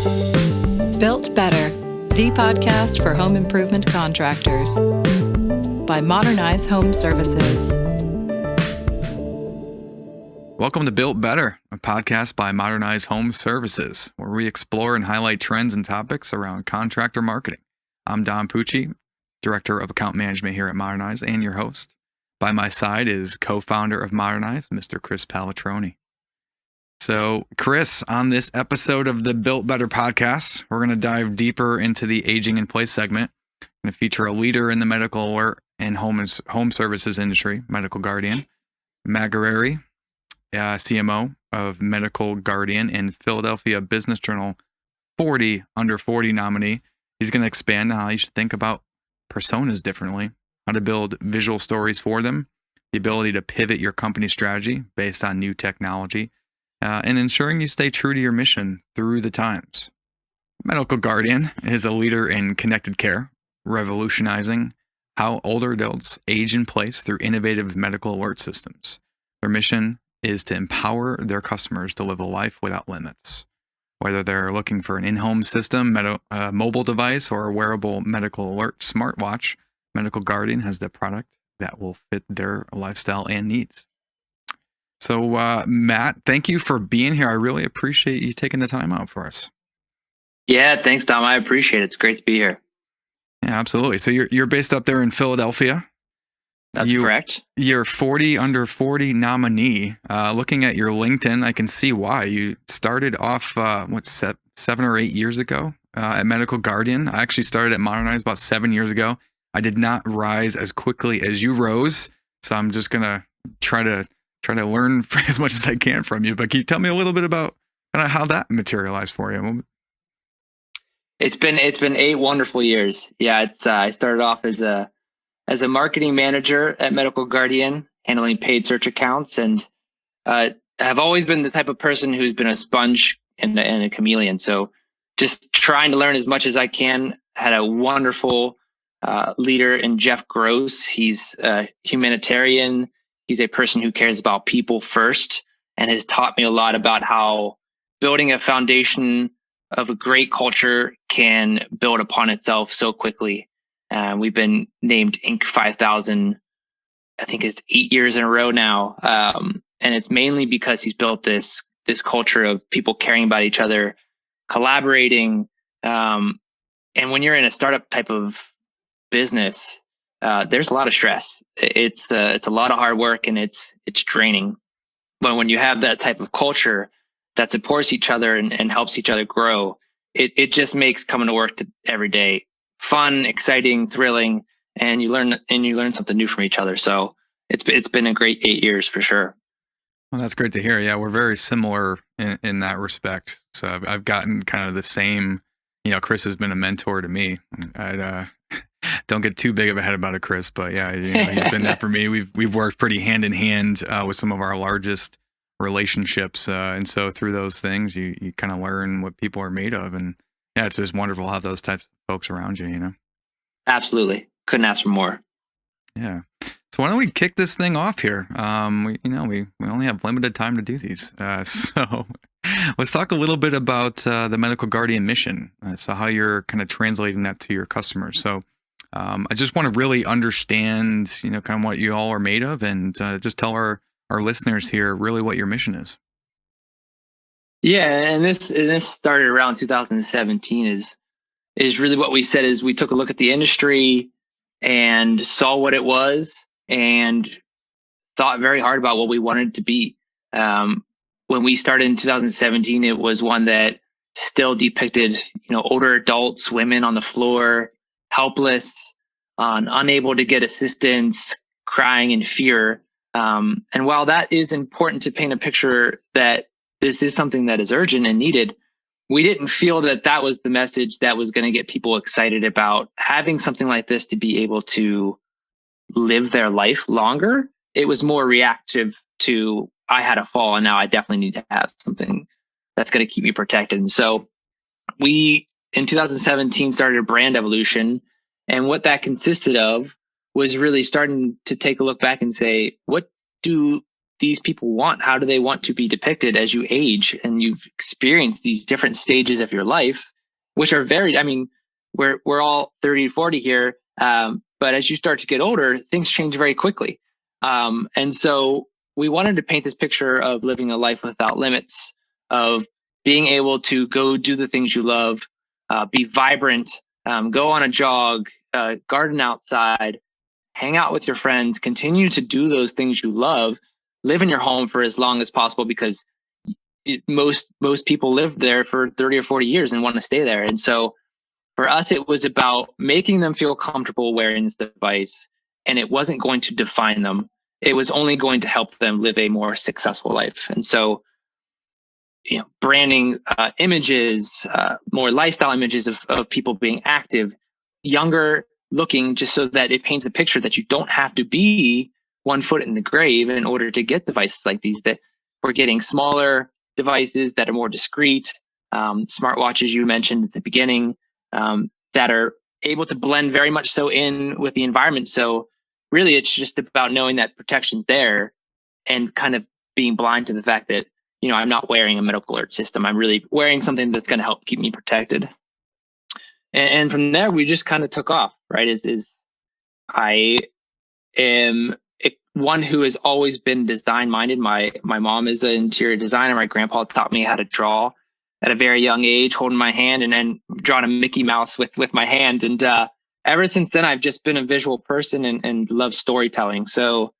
Built Better, the podcast for home improvement contractors by Modernize Home Services. Welcome to Built Better, a podcast by Modernize Home Services, where we explore and highlight trends and topics around contractor marketing. I'm Don Pucci, Director of Account Management here at Modernize and your host. By my side is co-founder of Modernize, Mr. Chris Palatroni. So, Chris, on this episode of the Built Better podcast, we're going to dive deeper into the aging in place segment. We're going to feature a leader in the medical alert and home services industry, Medical Guardian, Matt Guerrieri, CMO of Medical Guardian and Philadelphia Business Journal 40 under 40 nominee. He's going to expand on how you should think about personas differently, how to build visual stories for them, the ability to pivot your company strategy based on new technology, and ensuring you stay true to your mission through the times. Medical Guardian is a leader in connected care, revolutionizing how older adults age in place through innovative medical alert systems. Their mission is to empower their customers to live a life without limits. Whether they're looking for an in-home system, mobile device, or a wearable medical alert smartwatch, Medical Guardian has the product that will fit their lifestyle and needs. So, Matt, thank you for being here. I really appreciate you taking the time out for us. Yeah, thanks, Dom. I appreciate it. It's great to be here. Yeah, absolutely. So you're based up there in Philadelphia. That's correct. You're 40 under 40 nominee. Looking at your LinkedIn, I can see why. You started off, 7 or 8 years ago at Medical Guardian. I actually started at Modernize about 7 years ago. I did not rise as quickly as you rose, so I'm just gonna try to learn as much as I can from you. But can you tell me a little bit about kind of how that materialized for you? It's been 8 wonderful years. Yeah, I started off as a marketing manager at Medical Guardian, handling paid search accounts, and I've always been the type of person who's been a sponge and a chameleon. So just trying to learn as much as I can. Had a wonderful leader in Jeff Gross. He's a humanitarian. He's a person who cares about people first and has taught me a lot about how building a foundation of a great culture can build upon itself so quickly. We've been named Inc. 5000, I think it's 8 years in a row now. And it's mainly because he's built this culture of people caring about each other, collaborating. And when you're in a startup type of business, there's a lot of stress. It's a lot of hard work and it's draining. But when you have that type of culture that supports each other and helps each other grow, it just makes coming to work every day fun, exciting, thrilling, and you learn something new from each other. So it's been a great 8 years for sure. Well, that's great to hear. Yeah, we're very similar in that respect. So I've gotten kind of the same. Chris has been a mentor to me. I don't get too big of a head about it, Chris, but yeah, he's been there for me. We've worked pretty hand in hand with some of our largest relationships, and so through those things, you kind of learn what people are made of, and yeah, it's just wonderful to have those types of folks around you. Absolutely, couldn't ask for more. Yeah. So why don't we kick this thing off here? We only have limited time to do these, so let's talk a little bit about the Medical Guardian mission. So how you're kind of translating that to your customers. So I just want to really understand, kind of what you all are made of, and just tell our listeners here really what your mission is. Yeah, and this started around 2017. Is really what we said. Is we took a look at the industry and saw what it was and thought very hard about what we wanted it to be. When we started in 2017, it was one that still depicted, older adults, women on the floor, helpless, unable to get assistance, crying in fear. And while that is important to paint a picture that this is something that is urgent and needed, we didn't feel that was the message that was going to get people excited about having something like this to be able to live their life longer. It was more reactive to, I had a fall and now I definitely need to have something that's going to keep me protected. And so we, in 2017, started a brand evolution. And what that consisted of was really starting to take a look back and say, what do these people want? How do they want to be depicted as you age and you've experienced these different stages of your life, which are varied? I mean, we're all 30 to 40 here, but as you start to get older, things change very quickly. And so we wanted to paint this picture of living a life without limits, of being able to go do the things you love, be vibrant, go on a jog, garden outside, hang out with your friends, continue to do those things you love, live in your home for as long as possible, because most people live there for 30 or 40 years and want to stay there. And so for us, it was about making them feel comfortable wearing this device, and it wasn't going to define them. It was only going to help them live a more successful life. And so, branding images, more lifestyle images of people being active, younger looking, just so that it paints a picture that you don't have to be 1 foot in the grave in order to get devices like these, that we're getting smaller devices that are more discreet, smartwatches you mentioned at the beginning, that are able to blend very much so in with the environment. So really, it's just about knowing that protection's there and kind of being blind to the fact that, I'm not wearing a medical alert system. I'm really wearing something that's going to help keep me protected. And from there, we just kind of took off, right? I am one who has always been design minded. My mom is an interior designer. My grandpa taught me how to draw at a very young age, holding my hand and drawing a Mickey Mouse with my hand. And ever since then, I've just been a visual person and love storytelling. So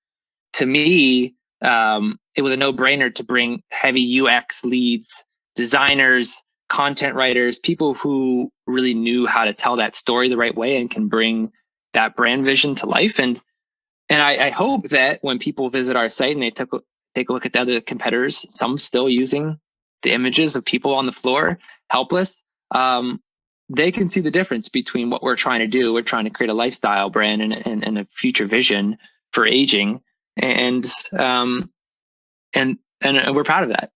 to me, it was a no-brainer to bring heavy UX leads, designers, content writers, people who really knew how to tell that story the right way and can bring that brand vision to life. And I hope that when people visit our site and they take a look at the other competitors, some still using the images of people on the floor, helpless, they can see the difference between what we're trying to do. We're trying to create a lifestyle brand and a future vision for aging. And we're proud of that.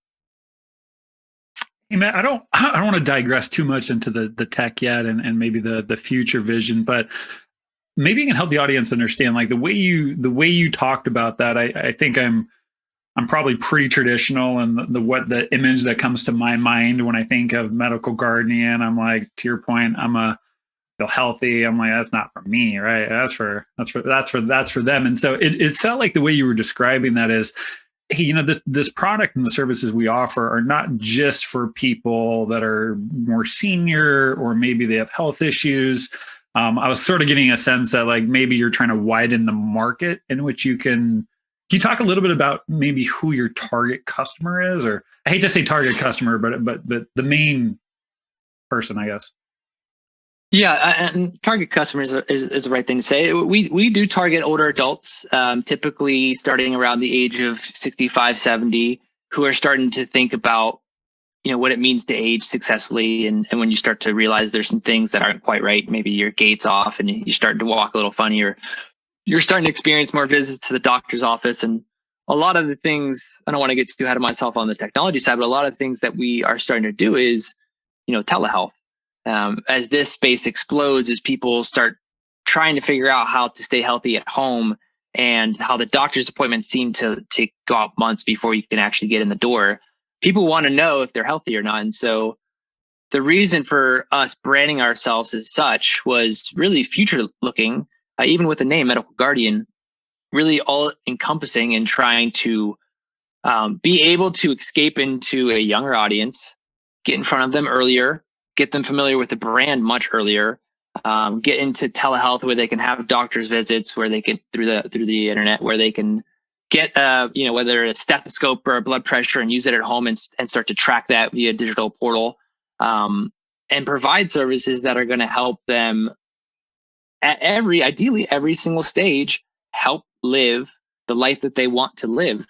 Hey, Matt, I don't want to digress too much into the tech yet and maybe the future vision, but maybe you can help the audience understand, like, the way you talked about that. I think I'm probably pretty traditional, and the image that comes to my mind when I think of medical guardian, I'm like, to your point, feel healthy. I'm like, that's not for me, right? That's for them. And so it felt like the way you were describing that is, hey, this product and the services we offer are not just for people that are more senior or maybe they have health issues. I was sort of getting a sense that, like, maybe you're trying to widen the market in which can you talk a little bit about maybe who your target customer is? Or I hate to say target customer, but the main person, I guess. Yeah, and target customers is the right thing to say. We do target older adults, typically starting around the age of 65, 70, who are starting to think about, what it means to age successfully. And when you start to realize there's some things that aren't quite right, maybe your gait's off and you're starting to walk a little funny, or you're starting to experience more visits to the doctor's office. And a lot of the things, I don't want to get too ahead of myself on the technology side, but a lot of the things that we are starting to do is, telehealth. As this space explodes, as people start trying to figure out how to stay healthy at home, and how the doctor's appointments seem to go out months before you can actually get in the door, people want to know if they're healthy or not. And so the reason for us branding ourselves as such was really future looking, even with the name Medical Guardian, really all encompassing and trying to be able to escape into a younger audience, get in front of them earlier, get them familiar with the brand much earlier, get into telehealth where they can have doctor's visits, where they can through the internet, where they can get whether a stethoscope or a blood pressure and use it at home and start to track that via digital portal, and provide services that are going to help them at ideally every single stage, help live the life that they want to live,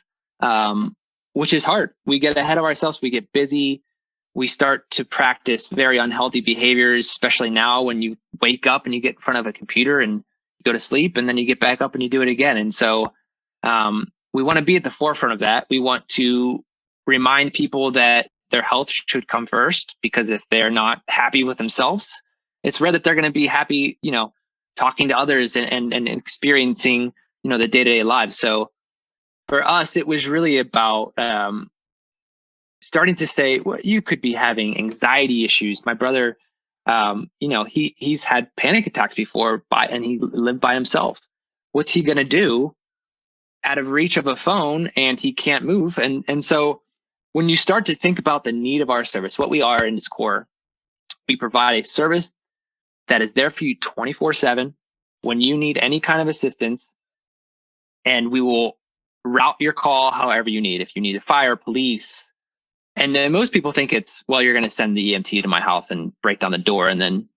which is hard. We get ahead of ourselves. We get busy. We start to practice very unhealthy behaviors, especially now when you wake up and you get in front of a computer and you go to sleep and then you get back up and you do it again. And so we want to be at the forefront of that. We want to remind people that their health should come first, because if they're not happy with themselves, it's rare that they're going to be happy, talking to others and experiencing, the day-to-day lives. So for us, it was really about starting to say, well, you could be having anxiety issues. My brother, he's had panic attacks before, and he lived by himself. What's he going to do out of reach of a phone, and he can't move? And so when you start to think about the need of our service, what we are in its core, we provide a service that is there for you 24/7 when you need any kind of assistance, and we will route your call however you need. If you need a fire, police, and then most people think it's, well, you're going to send the EMT to my house and break down the door and then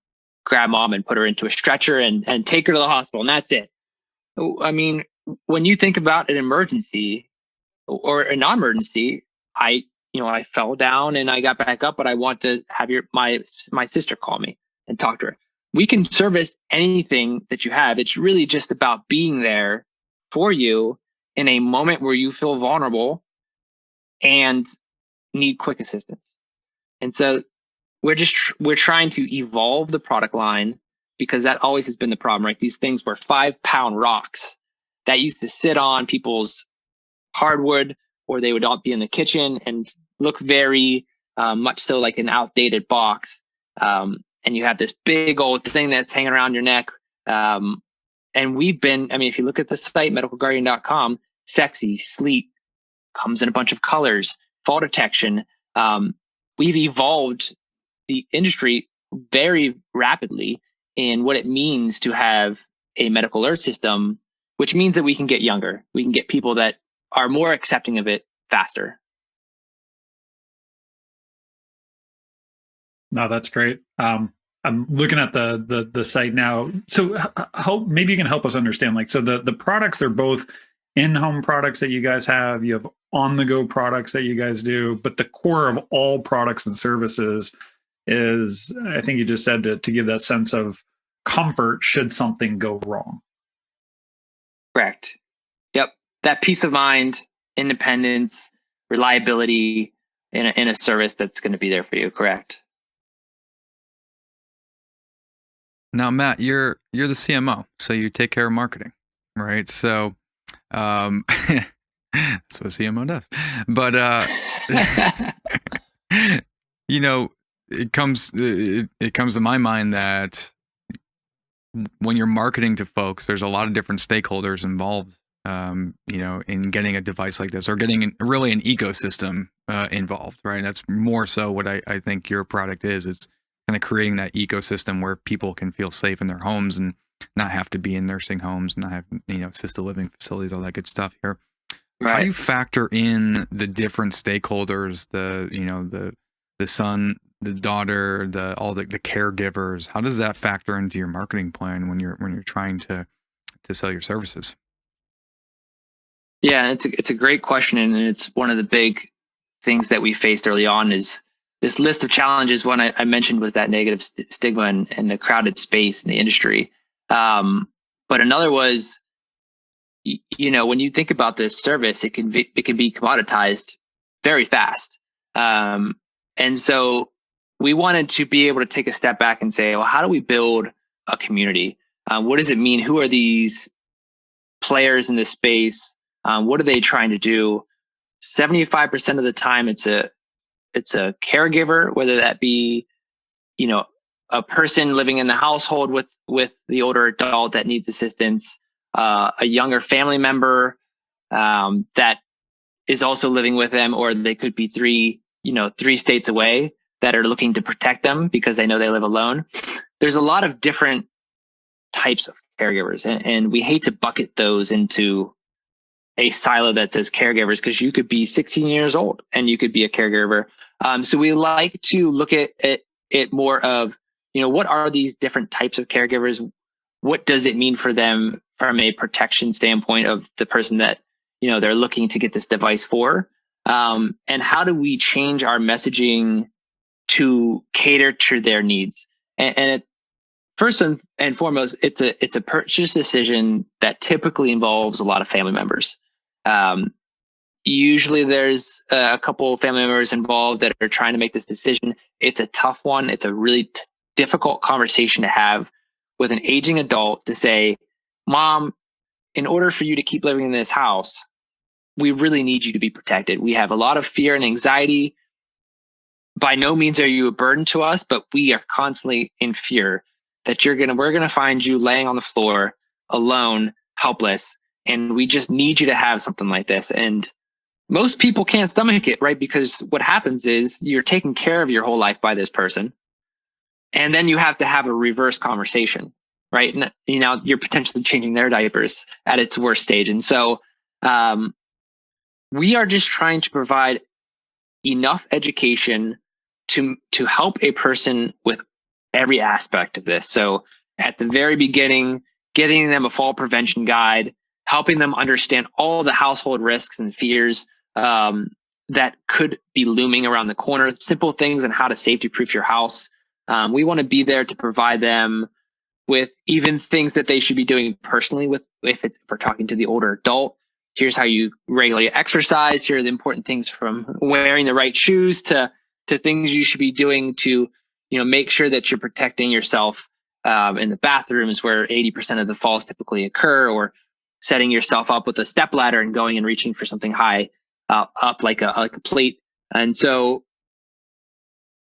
grab mom and put her into a stretcher and take her to the hospital, and that's it. I mean, when you think about an emergency or a non-emergency, I fell down and I got back up, but I want to have my sister call me and talk to her. We can service anything that you have. It's really just about being there for you in a moment where you feel vulnerable and need quick assistance. And so we're trying to evolve the product line, because that always has been the problem, right? These things were 5-pound rocks that used to sit on people's hardwood, or they would all be in the kitchen and look very much so like an outdated box. And you have this big old thing that's hanging around your neck. And if you look at the site, medicalguardian.com, sexy, sleek, comes in a bunch of colors, fall detection. We've evolved the industry very rapidly in what it means to have a medical alert system, which means that we can get younger. We can get people that are more accepting of it faster. No, that's great. I'm looking at the site now. So maybe you can help us understand, so the products are both in-home products that you guys have. You have on-the-go products that you guys do, but the core of all products and services is, I think you just said, to give that sense of comfort should something go wrong. Correct. Yep. That peace of mind, independence, reliability in a service that's going to be there for you. Correct. Now, Matt, you're the CMO, so you take care of marketing, right? So that's what a CMO does. But it comes to my mind that when you're marketing to folks, there's a lot of different stakeholders involved, in getting a device like this, or getting really an ecosystem involved, right? And that's more so what I think your product is. It's kind of creating that ecosystem where people can feel safe in their homes and not have to be in nursing homes, not have, assisted living facilities, all that good stuff here. Right. How do you factor in the different stakeholders, the son, the daughter, all the caregivers? How does that factor into your marketing plan when you're trying to sell your services? Yeah, it's a great question, and it's one of the big things that we faced early on. Is this list of challenges? One I mentioned was that negative stigma and the crowded space in the industry. But another was, when you think about this service, it can be commoditized very fast. And so we wanted to be able to take a step back and say, well, how do we build a community? What does it mean? Who are these players in this space? What are they trying to do? 75% of the time, it's a caregiver, whether that be, a person living in the household with the older adult that needs assistance, a younger family member that is also living with them, or they could be three states away that are looking to protect them because they know they live alone. There's a lot of different types of caregivers, and we hate to bucket those into a silo that says caregivers, because you could be 16 years old and you could be a caregiver. So we like to look at it more of, what are these different types of caregivers? What does it mean for them from a protection standpoint of the person that, they're looking to get this device for? And how do we change our messaging to cater to their needs? And first and foremost, it's a purchase decision that typically involves a lot of family members. Usually there's a couple of family members involved that are trying to make this decision. It's a tough one. It's a really difficult conversation to have with an aging adult, to say, Mom, in order for you to keep living in this house, we really need you to be protected. We have a lot of fear and anxiety. By no means are you a burden to us, but we are constantly in fear that we're going to find you laying on the floor alone, helpless. And we just need you to have something like this. And most people can't stomach it, right? Because what happens is you're taking care of your whole life by this person. And then you have to have a reverse conversation, right? And, you're potentially changing their diapers at its worst stage. And so we are just trying to provide enough education to help a person with every aspect of this. So at the very beginning, getting them a fall prevention guide, helping them understand all the household risks and fears that could be looming around the corner, simple things on how to safety proof your house. We want to be there to provide them with even things that they should be doing personally if we're talking to the older adult. Here's how you regularly exercise. Here are the important things from wearing the right shoes to things you should be doing to, make sure that you're protecting yourself in the bathrooms where 80% of the falls typically occur, or setting yourself up with a step ladder and going and reaching for something high up like a plate. And so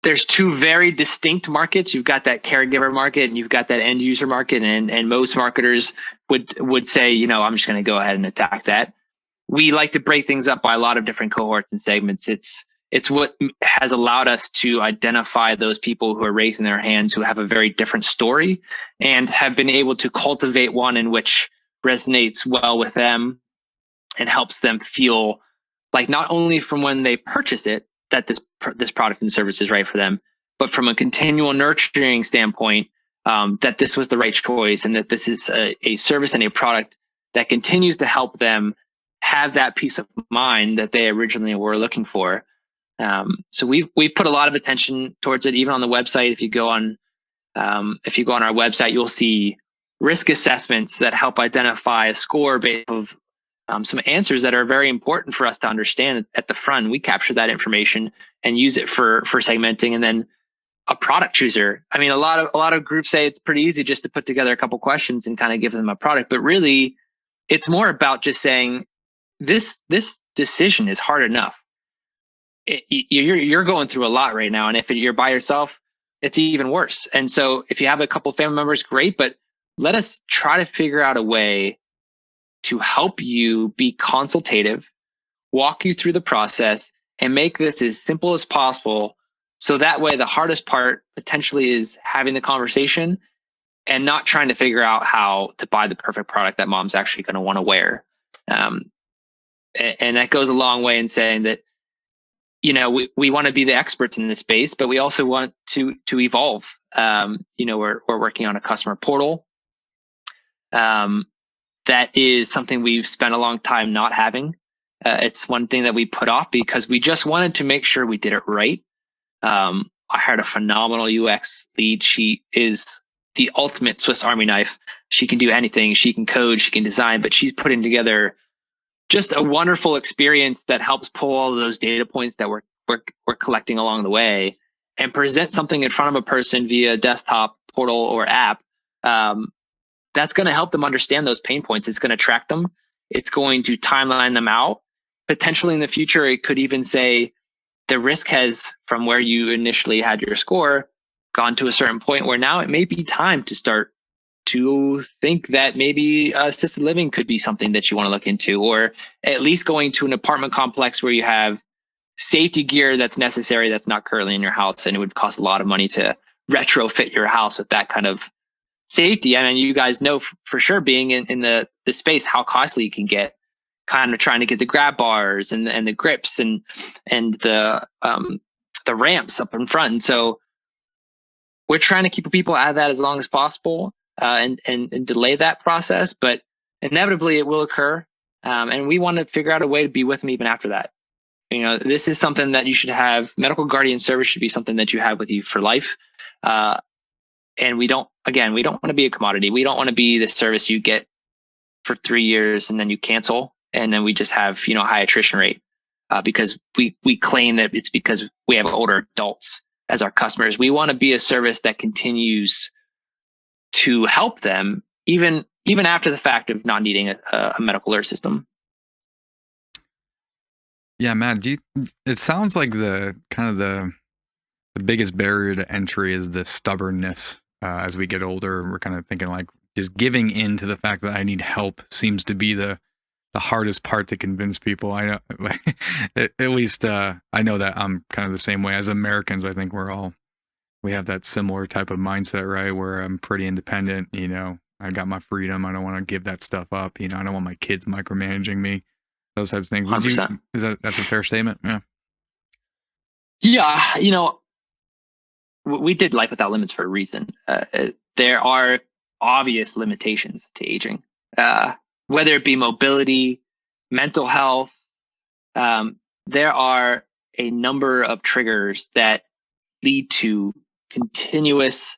there's two very distinct markets. You've got that caregiver market and you've got that end user market. And most marketers would say, I'm just going to go ahead and attack that. We like to break things up by a lot of different cohorts and segments. It's what has allowed us to identify those people who are raising their hands, who have a very different story and have been able to cultivate one in which resonates well with them and helps them feel like not only from when they purchase it, that this product and service is right for them, but from a continual nurturing standpoint, that this was the right choice and that this is a service and a product that continues to help them have that peace of mind that they originally were looking for. So we've put a lot of attention towards it. Even on the website, if you go on our website, you'll see risk assessments that help identify a score based of some answers that are very important for us to understand at the front. We capture that information and use it for segmenting. And then a product chooser. I mean, a lot of groups say it's pretty easy just to put together a couple questions and kind of give them a product, but really it's more about just saying this decision is hard enough. You're going through a lot right now. And if you're by yourself, it's even worse. And so if you have a couple family members, great, but let us try to figure out a way to help you be consultative, walk you through the process, and make this as simple as possible. So that way, the hardest part potentially is having the conversation and not trying to figure out how to buy the perfect product that mom's actually going to want to wear. And that goes a long way in saying that, we want to be the experts in this space, but we also want to evolve. We're working on a customer portal. That is something we've spent a long time not having. It's one thing that we put off because we just wanted to make sure we did it right. I hired a phenomenal UX lead. She is the ultimate Swiss Army knife. She can do anything. She can code, she can design, but she's putting together just a wonderful experience that helps pull all of those data points that we're collecting along the way and present something in front of a person via desktop, portal, or app. That's going to help them understand those pain points. It's going to track them. It's going to timeline them out. Potentially in the future, it could even say the risk has, from where you initially had your score, gone to a certain point where now it may be time to start to think that maybe assisted living could be something that you want to look into, or at least going to an apartment complex where you have safety gear that's necessary that's not currently in your house, and it would cost a lot of money to retrofit your house with that kind of safety. I mean, you guys know for sure, being in the space, how costly it can get, kind of trying to get the grab bars and the grips and the ramps up in front. And so we're trying to keep people out of that as long as possible and delay that process, but inevitably it will occur. And we want to figure out a way to be with them even after that. This is something that you should have. Medical guardian service should be something that you have with you for life. And we don't want to be a commodity. We don't want to be the service you get for 3 years and then you cancel. And then we just have, high attrition rate because we claim that it's because we have older adults as our customers. We want to be a service that continues to help them even after the fact of not needing a medical alert system. Yeah, Matt, it sounds like the biggest barrier to entry is the stubbornness. As we get older, we're kind of thinking like just giving in to the fact that I need help seems to be the hardest part to convince people. I know, at least I know that I'm kind of the same way. As Americans, I think we have that similar type of mindset, right? Where I'm pretty independent, I got my freedom. I don't want to give that stuff up. I don't want my kids micromanaging me, those types of things. 100%. That's a fair statement? Yeah. Yeah. We did Life Without Limits for a reason. There are obvious limitations to aging, whether it be mobility, mental health. There are a number of triggers that lead to continuous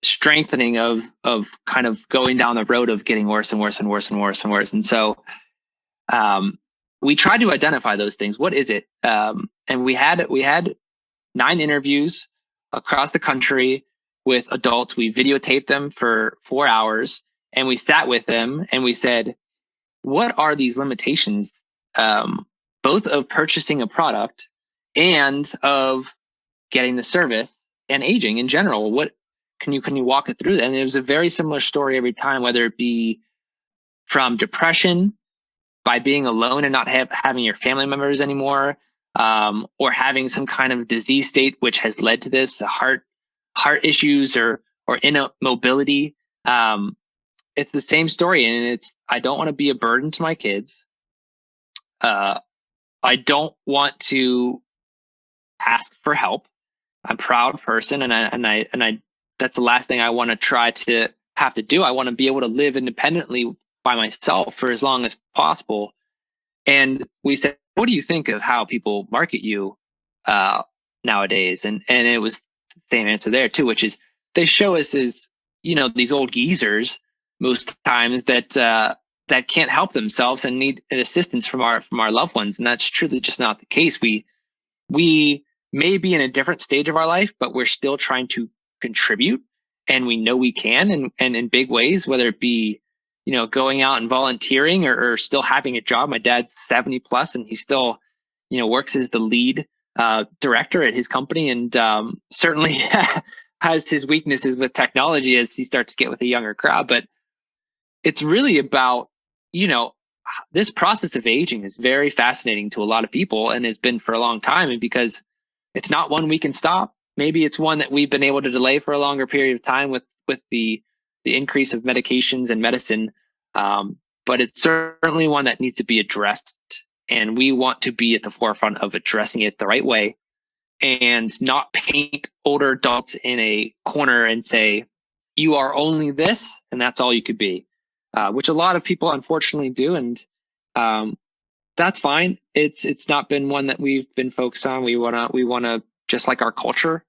strengthening of kind of going down the road of getting worse and worse and worse and worse and worse. And so we tried to identify those things. What is it? And we had 9 interviews across the country with adults. We videotaped them for 4 hours, and we sat with them and we said, what are these limitations, both of purchasing a product and of getting the service and aging in general? What can you walk it through? And it was a very similar story every time, whether it be from depression by being alone and not having your family members anymore, or having some kind of disease state which has led to this, heart issues or immobility. It's the same story, and I don't want to be a burden to my kids. I don't want to ask for help. I'm a proud person, and I that's the last thing I want to try to have to do. I want to be able to live independently by myself for as long as possible. And we said, what do you think of how people market you nowadays? And it was the same answer there too, which is they show us as, these old geezers most times that can't help themselves and need assistance from our loved ones. And that's truly just not the case. We may be in a different stage of our life, but we're still trying to contribute, and we know we can, and in big ways, whether it be, going out and volunteering or still having a job. My dad's 70 plus, and he still, works as the lead director at his company, and certainly has his weaknesses with technology as he starts to get with a younger crowd. But it's really about, this process of aging is very fascinating to a lot of people, and has been for a long time. And because it's not one we can stop. Maybe it's one that we've been able to delay for a longer period of time with the increase of medications and medicine. But it's certainly one that needs to be addressed. And we want to be at the forefront of addressing it the right way, and not paint older adults in a corner and say, you are only this, and that's all you could be, which a lot of people unfortunately do. And that's fine. It's not been one that we've been focused on. We wanna just like our culture,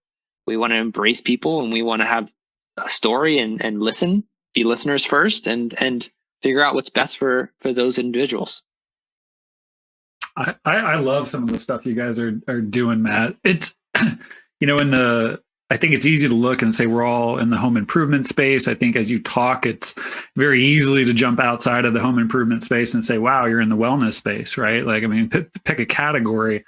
we want to embrace people, and we want to have a story and listen, be listeners first, and figure out what's best for those individuals. I love some of the stuff you guys are doing, Matt. It's, I think it's easy to look and say we're all in the home improvement space. I think as you talk, it's very easily to jump outside of the home improvement space and say, wow, you're in the wellness space, right? Like, I mean, pick a category.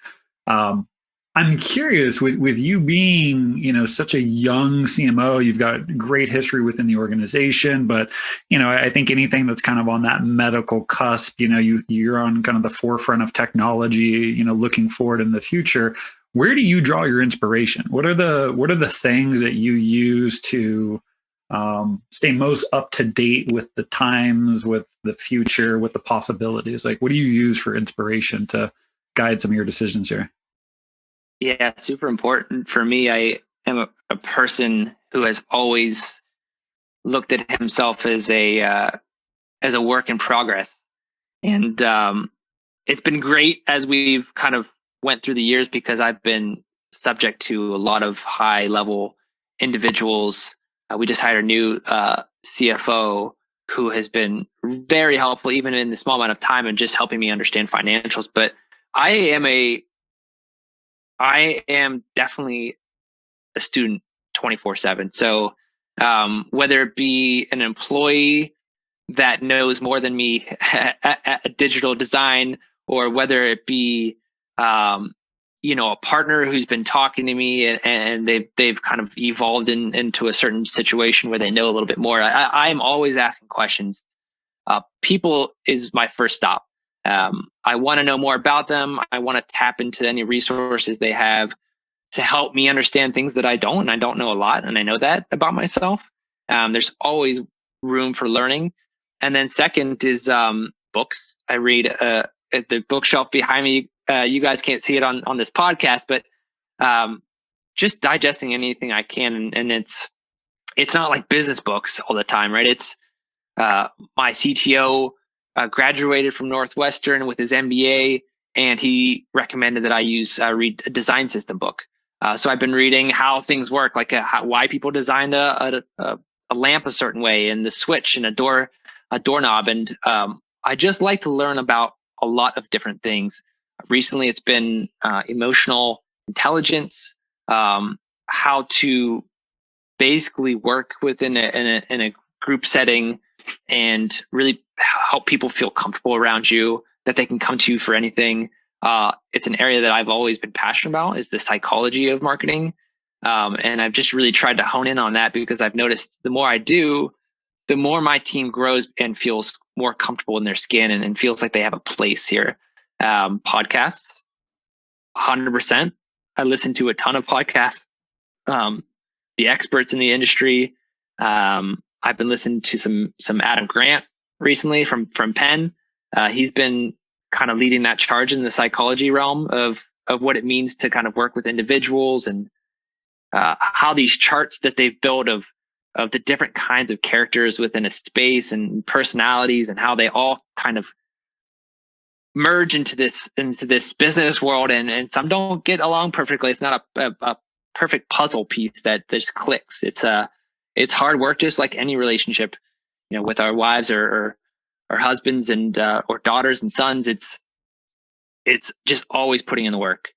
I'm curious with you being, such a young CMO, you've got great history within the organization, but, I think anything that's kind of on that medical cusp, you're on kind of the forefront of technology, looking forward in the future. Where do you draw your inspiration? What are the things that you use to stay most up to date with the times, with the future, with the possibilities? Like, what do you use for inspiration to guide some of your decisions here? Yeah, super important for me. I am a person who has always looked at himself as a work in progress, and it's been great as we've kind of went through the years, because I've been subject to a lot of high level individuals. We just hired a new CFO who has been very helpful, even in the small amount of time, and just helping me understand financials. But I am definitely a student 24/7. So whether it be an employee that knows more than me at digital design, or whether it be a partner who's been talking to me and they've kind of evolved into a certain situation where they know a little bit more. I'm always asking questions. People is my first stop. I want to know more about them. I want to tap into any resources they have to help me understand things that I don't, and I don't know a lot, and I know that about myself. There's always room for learning. And then second is books. I read at the bookshelf behind me. You guys can't see it on this podcast, but just digesting anything I can. And it's not like business books all the time, right? It's my CTO graduated from Northwestern with his MBA, and he recommended that I read a design system book. So I've been reading how things work, like why people designed a lamp a certain way, and the switch and a doorknob. And I just like to learn about a lot of different things. Recently, it's been emotional intelligence, how to basically work within a group setting and really help people feel comfortable around you, that they can come to you for anything. It's an area that I've always been passionate about, is the psychology of marketing. And I've just really tried to hone in on that, because I've noticed the more I do, the more my team grows and feels more comfortable in their skin and feels like they have a place here. Podcasts, 100%. I listen to a ton of podcasts. The experts in the industry. I've been listening to some Adam Grant recently from Penn. He's been kind of leading that charge in the psychology realm of what it means to kind of work with individuals, and how these charts that they've built of the different kinds of characters within a space and personalities, and how they all kind of merge into this business world, and some don't get along perfectly. It's not a perfect puzzle piece that just clicks. It's hard work, just like any relationship, with our wives or our husbands and or daughters and sons. It's just always putting in the work,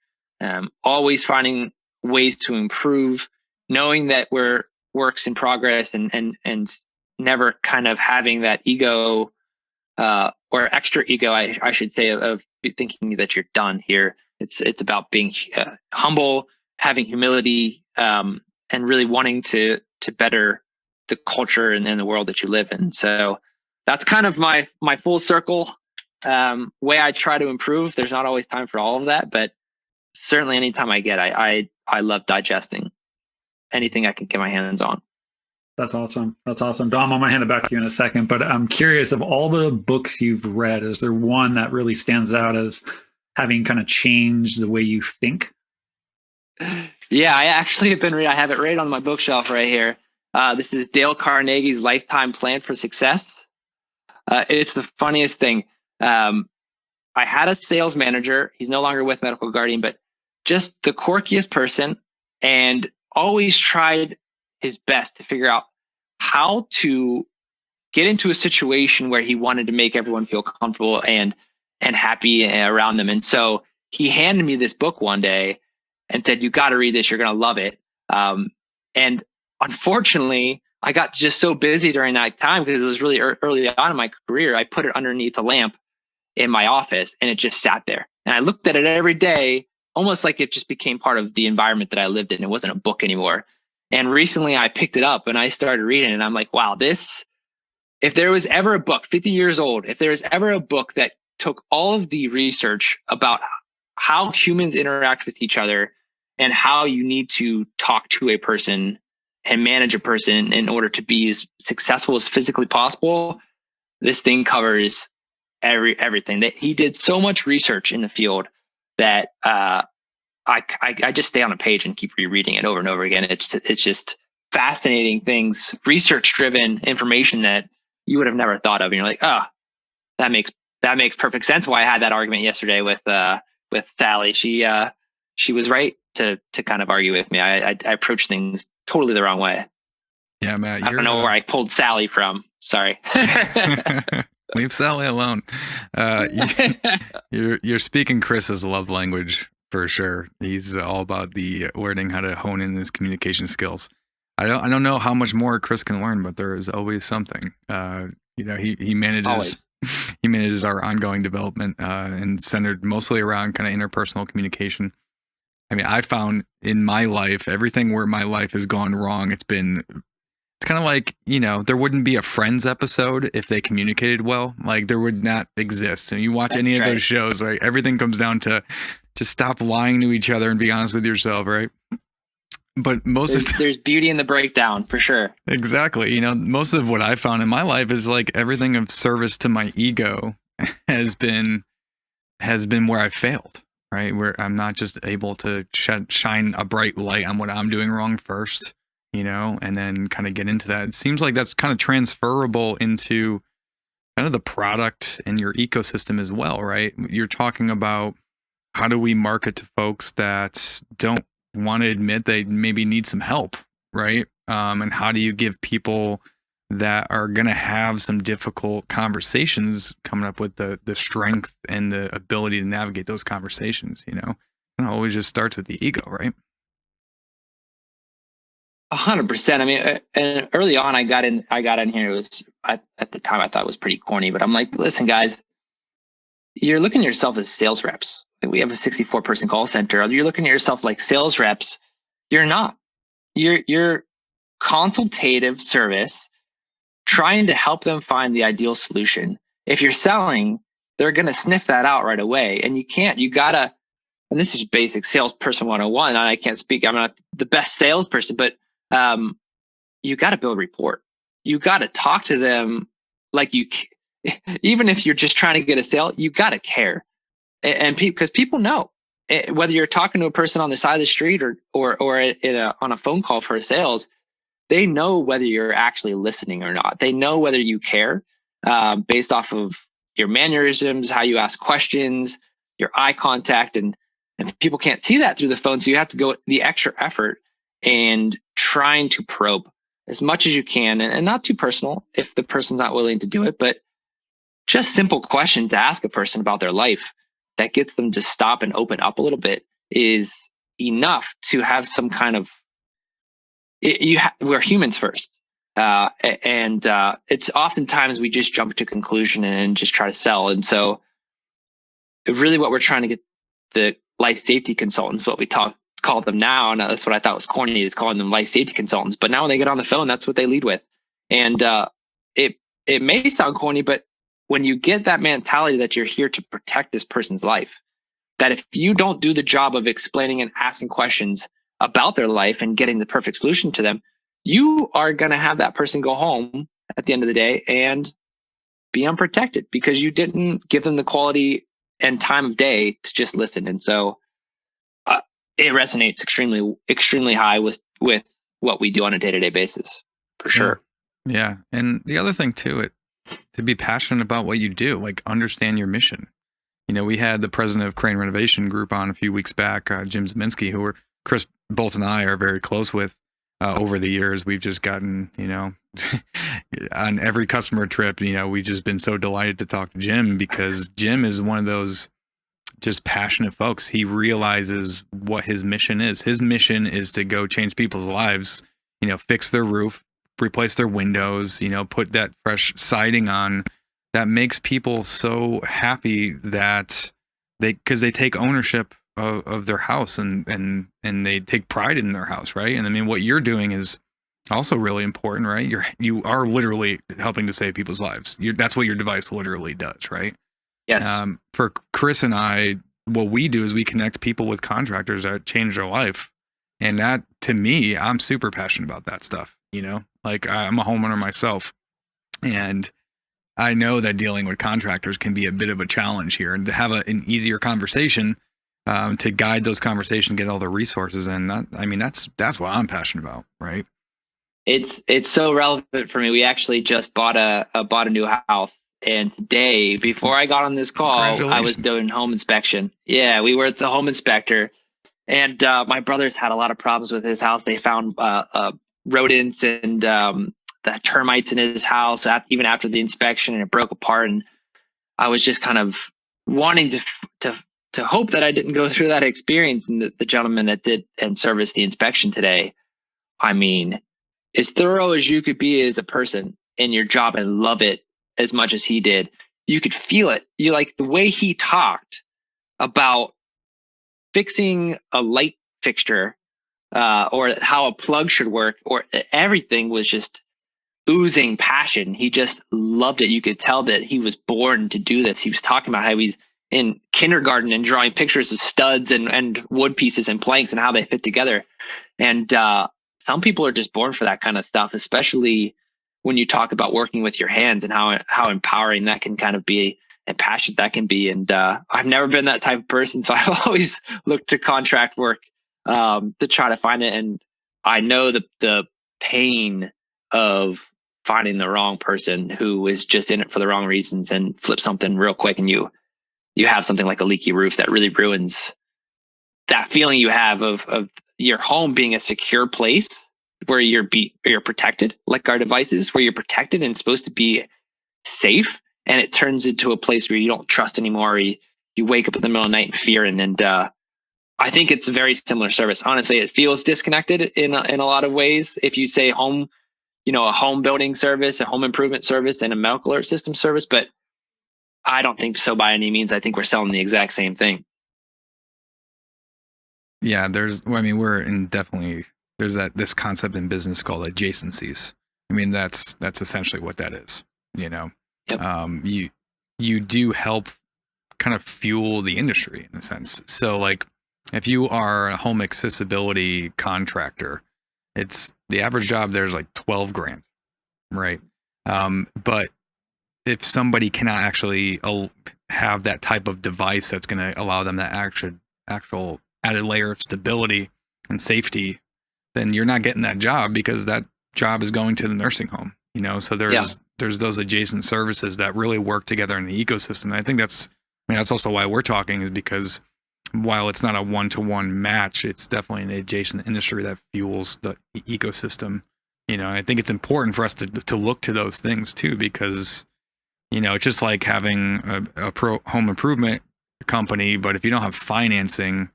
always finding ways to improve, knowing that we're works in progress, and never kind of having that ego or extra ego, I should say, of thinking that you're done here. It's about being humble, having humility, and really wanting to better the culture and the world that you live in. So that's kind of my full circle way I try to improve. There's not always time for all of that, but certainly anytime I get, I love digesting anything I can get my hands on. That's awesome. Dom, I'm going to hand it back to you in a second, but I'm curious, of all the books you've read, is there one that really stands out as having kind of changed the way you think? Yeah, I actually have been I have it right on my bookshelf right here. This is Dale Carnegie's Lifetime Plan for Success. It's the funniest thing. I had a sales manager. He's no longer with Medical Guardian, but just the quirkiest person, and always tried his best to figure out how to get into a situation where he wanted to make everyone feel comfortable and happy around them. And so he handed me this book one day and said, "You got to read this. You're going to love it." And unfortunately, I got just so busy during that time, because it was really early on in my career. I put it underneath a lamp in my office, and it just sat there. And I looked at it every day, almost like it just became part of the environment that I lived in. It wasn't a book anymore. And recently I picked it up and I started reading it, and I'm like, wow, if there was ever a book, 50 years old, if there was ever a book that took all of the research about how humans interact with each other and how you need to talk to a person and manage a person in order to be as successful as physically possible, this thing covers everything. That he did so much research in the field that I just stay on a page and keep rereading it over and over again. It's just fascinating things, research-driven information that you would have never thought of. And you're like, oh, that makes perfect sense. Why I had that argument yesterday with Sally. She was right to kind of argue with me. I approach things totally the wrong way. Yeah, Matt. I don't know where I pulled Sally from. Sorry. Leave Sally alone. You're speaking Chris's love language for sure. He's all about the learning how to hone in his communication skills. I don't know how much more Chris can learn, but there is always something. He manages Always. he manages our ongoing development and centered mostly around kind of interpersonal communication. I mean, I found in my life, everything where my life has gone wrong, it's kind of like, there wouldn't be a Friends episode if they communicated well. Like, there would not exist. And you watch any of those shows, right? Everything comes down to stop lying to each other and be honest with yourself, right? But there's beauty in the breakdown, for sure. Exactly. Most of what I found in my life is like everything of service to my ego has been where I failed. Right, where I'm not just able to shine a bright light on what I'm doing wrong first, and then kind of get into that. It seems like that's kind of transferable into kind of the product and your ecosystem as well, right? You're talking about how do we market to folks that don't want to admit they maybe need some help, right? And how do you give people that are going to have some difficult conversations coming up with the strength and the ability to navigate those conversations, It always just starts with the ego, right? 100%. I mean, and early on, I got in here. It was at the time I thought it was pretty corny, but I'm like, listen, guys, you're looking at yourself as sales reps. We have a 64-person call center. You're looking at yourself like sales reps. You're not. You're consultative service, trying to help them find the ideal solution. If you're selling, they're going to sniff that out right away. And you gotta, and this is basic salesperson 101. I can't speak, I'm not the best salesperson, but you got to build rapport. You got to talk to them like even if you're just trying to get a sale, you got to care. And because people know, whether you're talking to a person on the side of the street or on a phone call for sales, they know whether you're actually listening or not. They know whether you care based off of your mannerisms, how you ask questions, your eye contact, and people can't see that through the phone. So you have to go the extra effort and trying to probe as much as you can, and not too personal if the person's not willing to do it, but just simple questions to ask a person about their life that gets them to stop and open up a little bit is enough to have some kind of we're humans first. And it's oftentimes we just jump to conclusion and just try to sell. And so really what we're trying to get the life safety consultants, what we call them now, and that's what I thought was corny, is calling them life safety consultants. But now when they get on the phone, that's what they lead with. And it may sound corny, but when you get that mentality that you're here to protect this person's life, that if you don't do the job of explaining and asking questions about their life and getting the perfect solution to them, you are going to have that person go home at the end of the day and be unprotected because you didn't give them the quality and time of day to just listen. And so it resonates extremely high with what we do on a day-to-day basis, for sure. Yeah. And the other thing too, to be passionate about what you do, like understand your mission. We had the president of Crane Renovation Group on a few weeks back, Jim Zeminski, who Chris Bolt and I are very close with over the years. We've just gotten, on every customer trip, we've just been so delighted to talk to Jim because Jim is one of those just passionate folks. He realizes what his mission is. His mission is to go change people's lives, fix their roof, replace their windows, put that fresh siding on. That makes people so happy that because they take ownership of their house and they take pride in their house, right? And I mean, what you're doing is also really important, right? You are literally helping to save people's lives. That's what your device literally does, right? Yes. For Chris and I, what we do is we connect people with contractors that change their life, and that, to me, I'm super passionate about that stuff. Like I'm a homeowner myself, and I know that dealing with contractors can be a bit of a challenge here, and to have an easier conversation to guide those conversations, get all the resources, and that's what I'm passionate about, right? It's so relevant for me. We actually just bought a new house, and today, before I got on this call, I was doing home inspection. Yeah, we were at the home inspector, and my brother's had a lot of problems with his house. They found rodents and the termites in his house even after the inspection, and it broke apart. And I was just kind of wanting to hope that I didn't go through that experience. And the gentleman that did and serviced the inspection today, I mean, as thorough as you could be as a person in your job and love it, as much as he did. You could feel it. You like the way he talked about fixing a light fixture, or how a plug should work, or everything was just oozing passion. He just loved it. You could tell that he was born to do this. He was talking about how he's in kindergarten and drawing pictures of studs and wood pieces and planks and how they fit together. And some people are just born for that kind of stuff, especially when you talk about working with your hands and how empowering that can kind of be and passionate that can be. And I've never been that type of person, so I've always looked to contract work to try to find it. And I know the pain of finding the wrong person who is just in it for the wrong reasons and flip something real quick, and you have something like a leaky roof that really ruins that feeling you have of your home being a secure place where you're protected, like our devices, where you're protected and supposed to be safe, and it turns into a place where you don't trust anymore. You wake up in the middle of the night in fear, and I think it's a very similar service. Honestly, it feels disconnected in a lot of ways. If you say home, a home building service, a home improvement service, and a medical alert system service, but I don't think so by any means. I think we're selling the exact same thing. Yeah, there's this concept in business called adjacencies. I mean, that's essentially what that is. Yep. You do help kind of fuel the industry in a sense. So like if you are a home accessibility contractor, it's the average job there's like $12,000, right? But if somebody cannot actually have that type of device that's going to allow them that actual added layer of stability and safety, then you're not getting that job because that job is going to the nursing home. So there's those adjacent services that really work together in the ecosystem. And I think that's also why we're talking, is because while it's not a one-to-one match, it's definitely an adjacent industry that fuels the ecosystem. And I think it's important for us to look to those things too, because it's just like having a pro home improvement company, but if you don't have financing,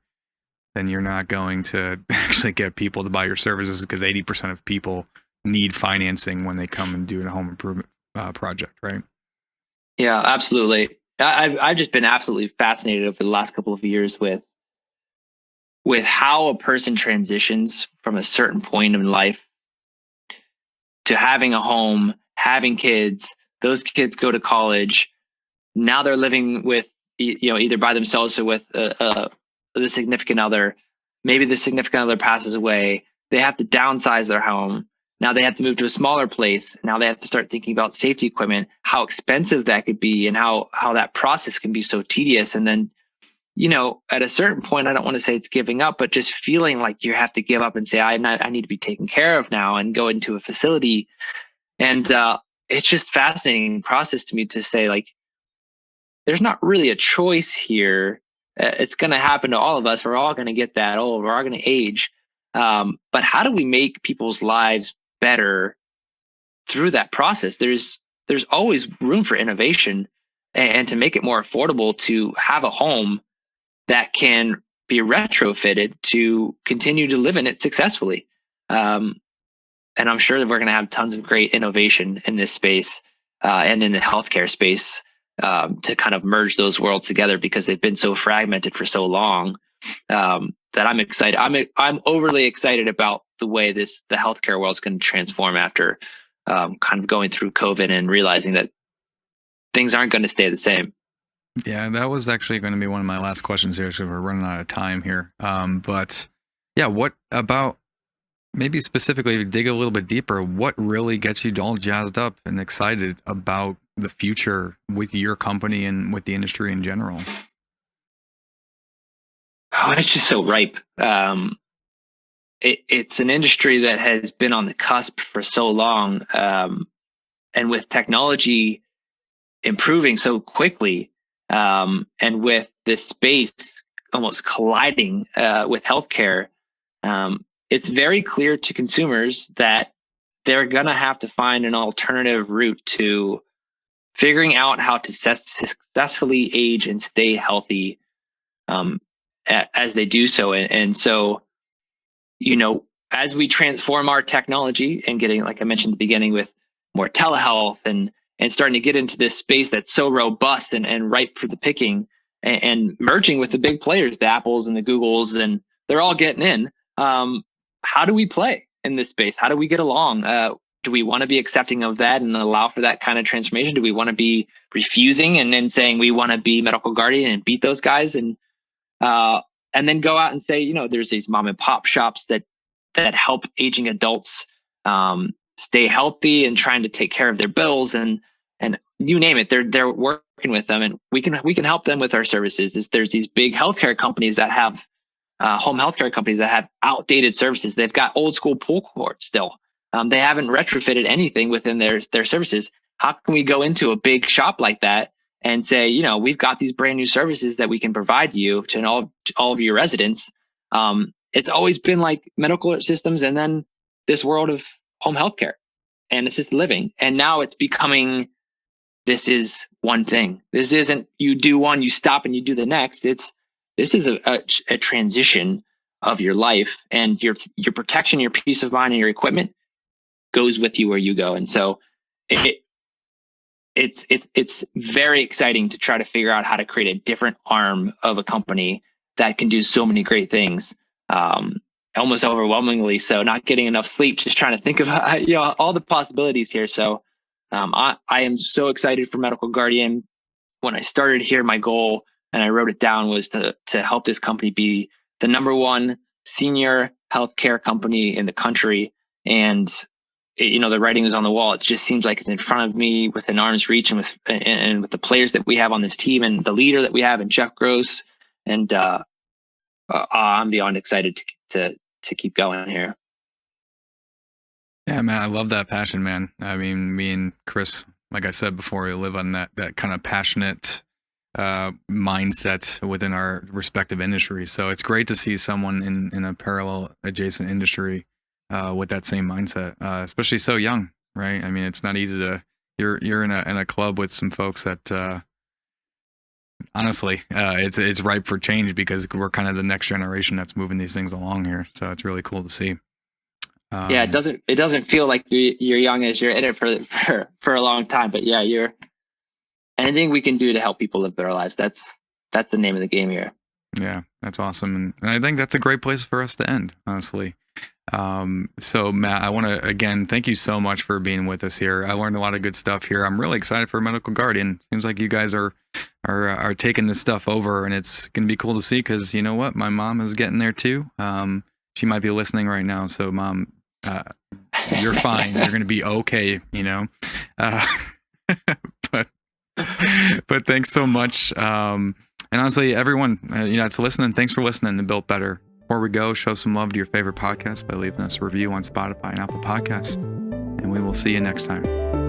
then you're not going to actually get people to buy your services, because 80% of people need financing when they come and do a home improvement project, right? Yeah, absolutely. I've just been absolutely fascinated over the last couple of years with how a person transitions from a certain point in life to having a home, having kids. Those kids go to college. Now they're living with, either by themselves or with the significant other. Maybe the significant other passes away. They have to downsize their home. Now they have to move to a smaller place. Now they have to start thinking about safety equipment, how expensive that could be, and how that process can be so tedious. And then, at a certain point, I don't want to say it's giving up, but just feeling like you have to give up and say, I need to be taken care of now, and go into a facility. And it's just fascinating process to me to say, like, there's not really a choice here. It's going to happen to all of us. We're all going to get that old. We're all going to age. But how do we make people's lives better through that process? There's always room for innovation, and to make it more affordable to have a home that can be retrofitted to continue to live in it successfully. And I'm sure that we're going to have tons of great innovation in this space and in the healthcare space to kind of merge those worlds together, because they've been so fragmented for so long. That I'm excited. I'm overly excited about the way the healthcare world is going to transform after kind of going through COVID and realizing that things aren't going to stay the same. Yeah, that was actually going to be one of my last questions here, so we're running out of time here. But yeah, what about, maybe specifically dig a little bit deeper, what really gets you all jazzed up and excited about the future with your company and with the industry in general? Oh, it's just so ripe. It's an industry that has been on the cusp for so long. And with technology improving so quickly, and with this space almost colliding with healthcare, it's very clear to consumers that they're going to have to find an alternative route to figuring out how to successfully age and stay healthy as they do so. And so, as we transform our technology and getting, like I mentioned at the beginning, with more telehealth and and starting to get into this space that's so robust and ripe for the picking, and merging with the big players, the Apples and the Googles, and they're all getting in. How do we play in this space? How do we get along? Do we want to be accepting of that and allow for that kind of transformation? Do we want to be refusing and then saying we want to be Medical Guardian and beat those guys, and then go out and say, there's these mom and pop shops that help aging adults stay healthy and trying to take care of their bills, and you name it, they're working with them, and we can help them with our services. There's these big healthcare companies that have home healthcare companies that have outdated services. They've got old school pull cords still. They haven't retrofitted anything within their services. How can we go into a big shop like that and say, we've got these brand new services that we can provide you to all of your residents? It's always been like medical systems, and then this world of home healthcare and assisted living. And now it's becoming, this is one thing. This isn't you do one, you stop and you do the next. This is a transition of your life, and your protection, your peace of mind, and your equipment goes with you where you go. And so it's very exciting to try to figure out how to create a different arm of a company that can do so many great things. Almost overwhelmingly so, not getting enough sleep, just trying to think of all the possibilities here. So I am so excited for Medical Guardian. When I started here, my goal, and I wrote it down, was to help this company be the number one senior healthcare company in the country. And the writing is on the wall. It just seems like it's in front of me within arm's reach, and with the players that we have on this team, and the leader that we have in Jeff Gross. And I'm beyond excited to keep going here. Yeah, man, I love that passion, man. I mean, me and Chris, like I said before, we live on that kind of passionate mindset within our respective industries. So it's great to see someone in a parallel adjacent industry with that same mindset, especially so young, right? I mean, it's not easy to, you're in a club with some folks that honestly, it's ripe for change, because we're kind of the next generation that's moving these things along here. So it's really cool to see. Yeah, it doesn't feel like you're young as you're in it for a long time. But yeah, you're anything we can do to help people live better lives. That's the name of the game here. Yeah, that's awesome, and I think that's a great place for us to end, honestly. So Matt, I want to again thank you so much for being with us here. I learned a lot of good stuff here. I'm really excited for Medical Guardian. Seems like you guys are taking this stuff over, and it's gonna be cool to see, because you know what, my mom is getting there too. She might be listening right now, so Mom, you're fine. You're gonna be okay, but thanks so much. And honestly, everyone, that's listening, thanks for listening to Built Better. Before we go, show some love to your favorite podcast by leaving us a review on Spotify and Apple Podcasts. And we will see you next time.